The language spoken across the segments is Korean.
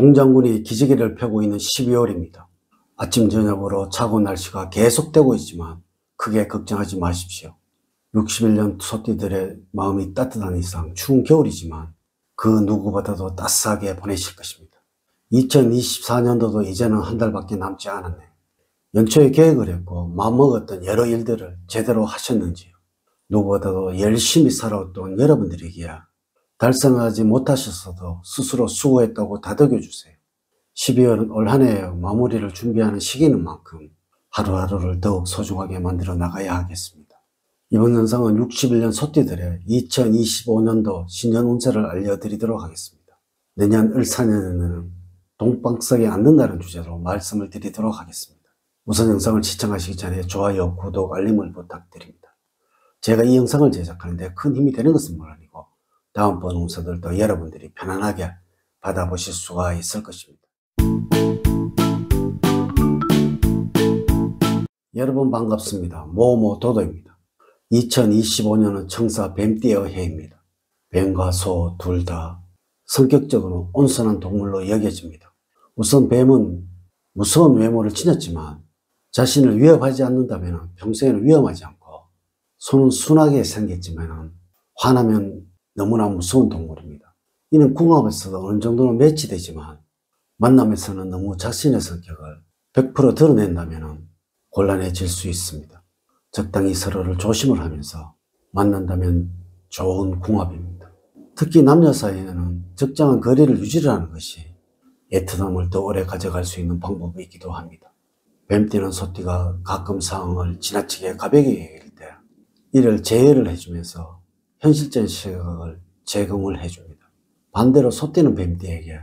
동장군이 기지개를 펴고 있는 12월입니다. 아침 저녁으로 차고 날씨가 계속되고 있지만 크게 걱정하지 마십시오. 61년 소띠들의 마음이 따뜻한 이상 추운 겨울이지만 그 누구보다도 따스하게 보내실 것입니다. 2024년도도 이제는 한 달밖에 남지 않았네요. 연초에 계획을 했고 마음먹었던 여러 일들을 제대로 하셨는지요? 누구보다도 열심히 살아왔던 여러분들에게 달성하지 못하셨어도 스스로 수고했다고 다독여주세요. 12월은 올 한 해 마무리를 준비하는 시기인 만큼 하루하루를 더욱 소중하게 만들어 나가야 하겠습니다. 이번 영상은 61년 소띠들의 2025년도 신년 운세를 알려드리도록 하겠습니다. 내년 을사년에는 동방석에 앉는다는 주제로 말씀을 드리도록 하겠습니다. 우선 영상을 시청하시기 전에 좋아요, 구독, 알림을 부탁드립니다. 제가 이 영상을 제작하는데 큰 힘이 되는 것은 물론이고 다음번 운세들도 여러분들이 편안하게 받아보실 수가 있을 것입니다. 여러분 반갑습니다. 모모도도입니다. 2025년은 청사 뱀띠의 해입니다. 뱀과 소 둘 다 성격적으로 온순한 동물로 여겨집니다. 우선 뱀은 무서운 외모를 지녔지만 자신을 위협하지 않는다면 평소에는 위험하지 않고, 소는 순하게 생겼지만 화나면 너무나 무서운 동물입니다. 이는 궁합에서도 어느 정도는 매치되지만 만남에서는 너무 자신의 성격을 100% 드러낸다면 곤란해질 수 있습니다. 적당히 서로를 조심을 하면서 만난다면 좋은 궁합입니다. 특히 남녀 사이에는 적정한 거리를 유지하는 것이 애틋함을 더 오래 가져갈 수 있는 방법이기도 합니다. 뱀띠는 소띠가 가끔 상황을 지나치게 가벼게 여길 때 이를 제어를 해주면서 현실적인 시각을 제공을 해줍니다. 반대로 소띠는 뱀띠에게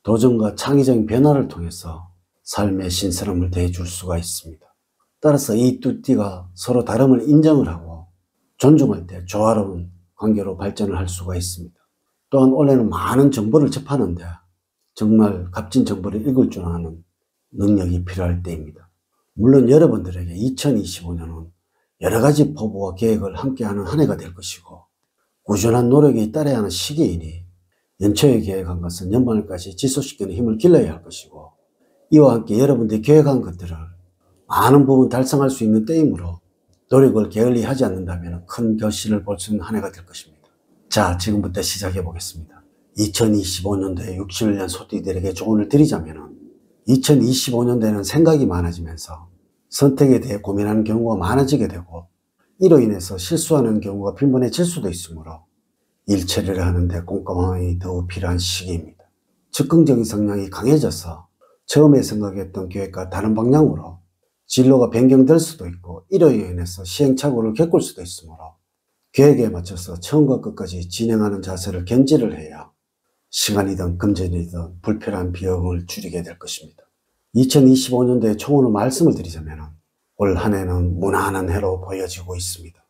도전과 창의적인 변화를 통해서 삶의 신선함을 더해줄 수가 있습니다. 따라서 이 두 띠가 서로 다름을 인정을 하고 존중할 때 조화로운 관계로 발전을 할 수가 있습니다. 또한 올해는 많은 정보를 접하는데 정말 값진 정보를 읽을 줄 아는 능력이 필요할 때입니다. 물론 여러분들에게 2025년은 여러 가지 포부와 계획을 함께하는 한 해가 될 것이고 꾸준한 노력이 따라야 하는 시기이니 연초에 계획한 것은 연말까지 지속시키는 힘을 길러야 할 것이고, 이와 함께 여러분들이 계획한 것들을 많은 부분 달성할 수 있는 때이므로 노력을 게을리 하지 않는다면 큰 결실을 볼 수 있는 한 해가 될 것입니다. 자, 지금부터 시작해 보겠습니다. 2025년도에 61년 소띠들에게 조언을 드리자면 2025년도에는 생각이 많아지면서 선택에 대해 고민하는 경우가 많아지게 되고 이로 인해서 실수하는 경우가 빈번해질 수도 있으므로 일 처리를 하는데 꼼꼼함이 더욱 필요한 시기입니다. 즉흥적인 성향이 강해져서 처음에 생각했던 계획과 다른 방향으로 진로가 변경될 수도 있고 이로 인해서 시행착오를 겪을 수도 있으므로 계획에 맞춰서 처음과 끝까지 진행하는 자세를 견지를 해야 시간이든 금전이든 불필요한 비용을 줄이게 될 것입니다. 2025년도에 총으로 말씀을 드리자면 올 한 해는 무난한 해로 보여지고 있습니다.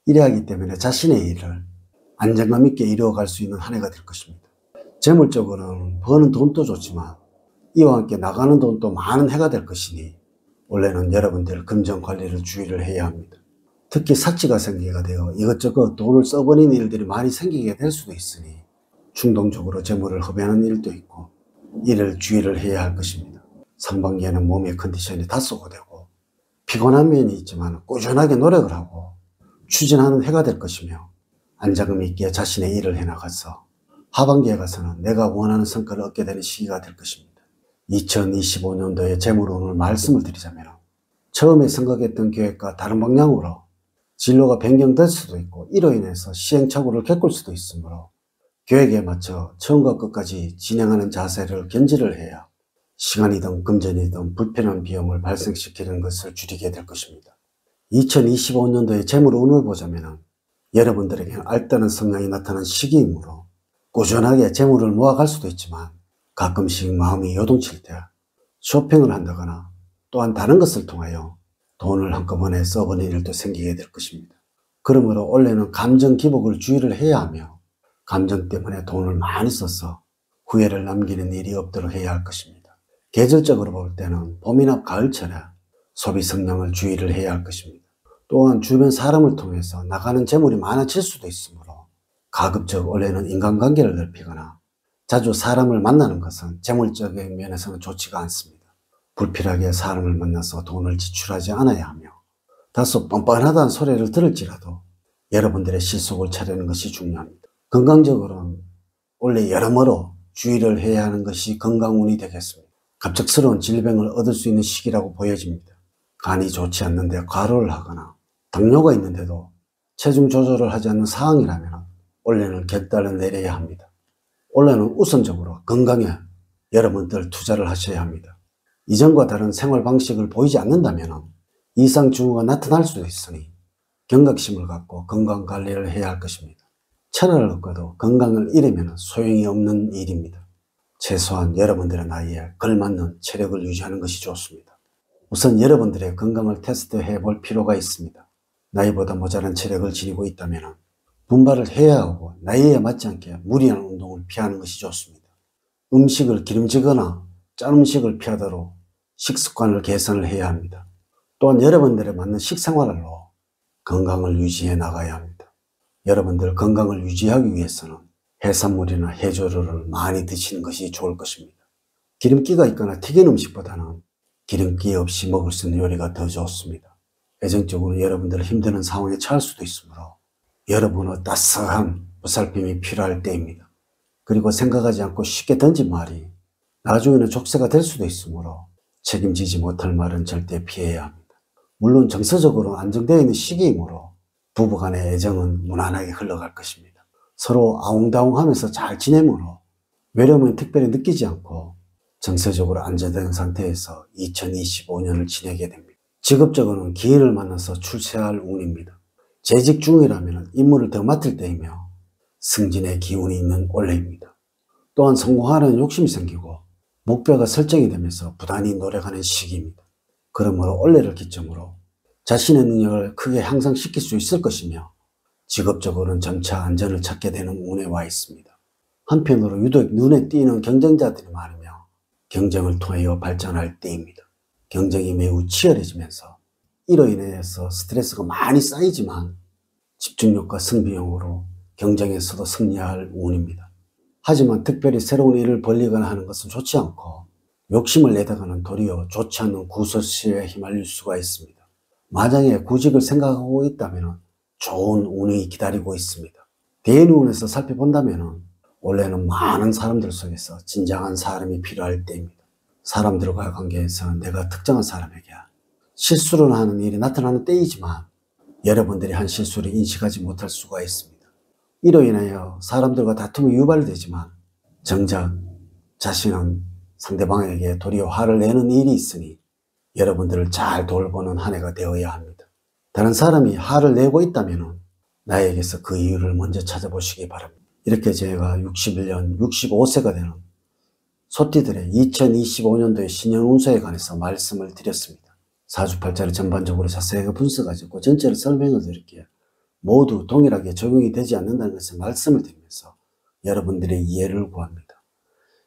이래 하기 때문에 자신의 일을 안정감 있게 이루어갈 수 있는 한 해가 될 것입니다. 재물적으로는 버는 돈도 좋지만 이와 함께 나가는 돈도 많은 해가 될 것이니 원래는 여러분들 금전 관리를 주의를 해야 합니다. 특히 사치가 생기게 되어 이것저것 돈을 써버리는 일들이 많이 생기게 될 수도 있으니 충동적으로 재물을 허비하는 일도 있고 이를 주의를 해야 할 것입니다. 상반기에는 몸의 컨디션이 다소고되고 피곤한 면이 있지만 꾸준하게 노력을 하고 추진하는 해가 될 것이며 안정감 있게 자신의 일을 해나가서 하반기에 가서는 내가 원하는 성과를 얻게 되는 시기가 될 것입니다. 2025년도의 재물운을 말씀을 드리자면 처음에 생각했던 계획과 다른 방향으로 진로가 변경될 수도 있고 이로 인해서 시행착오를 겪을 수도 있으므로 계획에 맞춰 처음과 끝까지 진행하는 자세를 견지를 해야 시간이든 금전이든 불필요한 비용을 발생시키는 것을 줄이게 될 것입니다. 2025년도의 재물운을 보자면 여러분들에게는 알뜰한 성향이 나타난 시기이므로 꾸준하게 재물을 모아갈 수도 있지만 가끔씩 마음이 요동칠 때 쇼핑을 한다거나 또한 다른 것을 통하여 돈을 한꺼번에 써버리는 일도 생기게 될 것입니다. 그러므로 올해는 감정 기복을 주의를 해야 하며 감정 때문에 돈을 많이 써서 후회를 남기는 일이 없도록 해야 할 것입니다. 계절적으로 볼 때는 봄이나 가을철에 소비 성향을 주의를 해야 할 것입니다. 또한 주변 사람을 통해서 나가는 재물이 많아질 수도 있으므로 가급적 올해는 인간관계를 넓히거나 자주 사람을 만나는 것은 재물적인 면에서는 좋지가 않습니다. 불필요하게 사람을 만나서 돈을 지출하지 않아야 하며 다소 뻔뻔하다는 소리를 들을지라도 여러분들의 실속을 차리는 것이 중요합니다. 건강적으로는 원래 여러모로 주의를 해야 하는 것이 건강운이 되겠습니다. 갑작스러운 질병을 얻을 수 있는 시기라고 보여집니다. 간이 좋지 않는데 과로를 하거나 당뇨가 있는데도 체중 조절을 하지 않는 상황이라면 올해는 결단을 내려야 합니다. 올해는 우선적으로 건강에 여러분들 투자를 하셔야 합니다. 이전과 다른 생활 방식을 보이지 않는다면 이상 징후가 나타날 수도 있으니 경각심을 갖고 건강 관리를 해야 할 것입니다. 천하를 얻고도 건강을 잃으면 소용이 없는 일입니다. 최소한 여러분들의 나이에 걸맞는 체력을 유지하는 것이 좋습니다. 우선 여러분들의 건강을 테스트해 볼 필요가 있습니다. 나이보다 모자란 체력을 지니고 있다면 분발을 해야 하고 나이에 맞지 않게 무리한 운동을 피하는 것이 좋습니다. 음식을 기름지거나 짠 음식을 피하도록 식습관을 개선을 해야 합니다. 또한 여러분들에 맞는 식생활로 건강을 유지해 나가야 합니다. 여러분들 건강을 유지하기 위해서는 해산물이나 해조류를 많이 드시는 것이 좋을 것입니다. 기름기가 있거나 튀긴 음식보다는 기름기 없이 먹을 수 있는 요리가 더 좋습니다. 애정적으로 여러분들 힘드는 상황에 처할 수도 있으므로 여러분의 따스한 보살핌이 필요할 때입니다. 그리고 생각하지 않고 쉽게 던진 말이 나중에는 족쇄가 될 수도 있으므로 책임지지 못할 말은 절대 피해야 합니다. 물론 정서적으로 안정되어 있는 시기이므로 부부간의 애정은 무난하게 흘러갈 것입니다. 서로 아웅다웅하면서 잘 지내므로 외로움은 특별히 느끼지 않고 정서적으로 안정된 상태에서 2025년을 지내게 됩니다. 직업적으로는 기회를 만나서 출세할 운입니다. 재직 중이라면 임무를 더 맡을 때이며 승진의 기운이 있는 올해입니다. 또한 성공하려는 욕심이 생기고 목표가 설정이 되면서 부단히 노력하는 시기입니다. 그러므로 올해를 기점으로 자신의 능력을 크게 향상시킬 수 있을 것이며 직업적으로는 점차 안전을 찾게 되는 운에 와 있습니다. 한편으로 유독 눈에 띄는 경쟁자들이 많으며 경쟁을 통하여 발전할 때입니다. 경쟁이 매우 치열해지면서 이로 인해서 스트레스가 많이 쌓이지만 집중력과 승부욕으로 경쟁에서도 승리할 운입니다. 하지만 특별히 새로운 일을 벌리거나 하는 것은 좋지 않고 욕심을 내다가는 도리어 좋지 않은 구설수에 휘말릴 수가 있습니다. 만약에 구직을 생각하고 있다면 좋은 운이 기다리고 있습니다. 대인운에서 살펴본다면 원래는 많은 사람들 속에서 진정한 사람이 필요할 때입니다. 사람들과의 관계에서는 내가 특정한 사람에게 실수를 하는 일이 나타나는 때이지만 여러분들이 한 실수를 인식하지 못할 수가 있습니다. 이로 인하여 사람들과 다툼이 유발되지만 정작 자신은 상대방에게 도리어 화를 내는 일이 있으니 여러분들을 잘 돌보는 한 해가 되어야 합니다. 다른 사람이 화를 내고 있다면 나에게서 그 이유를 먼저 찾아보시기 바랍니다. 이렇게 제가 61년 65세가 되는 소띠들의 2025년도의 신년 운세에 관해서 말씀을 드렸습니다. 사주팔자를 전반적으로 자세하게 분석하고 전체를 설명을 드릴게요. 모두 동일하게 적용이 되지 않는다는 것을 말씀을 드리면서 여러분들의 이해를 구합니다.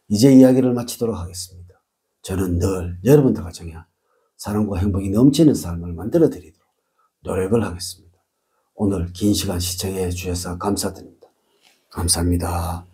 이제 이야기를 마치도록 하겠습니다. 저는 늘 여러분들 가정에 사랑과 행복이 넘치는 삶을 만들어 드리도록 노력을 하겠습니다. 오늘 긴 시간 시청해 주셔서 감사드립니다. 감사합니다.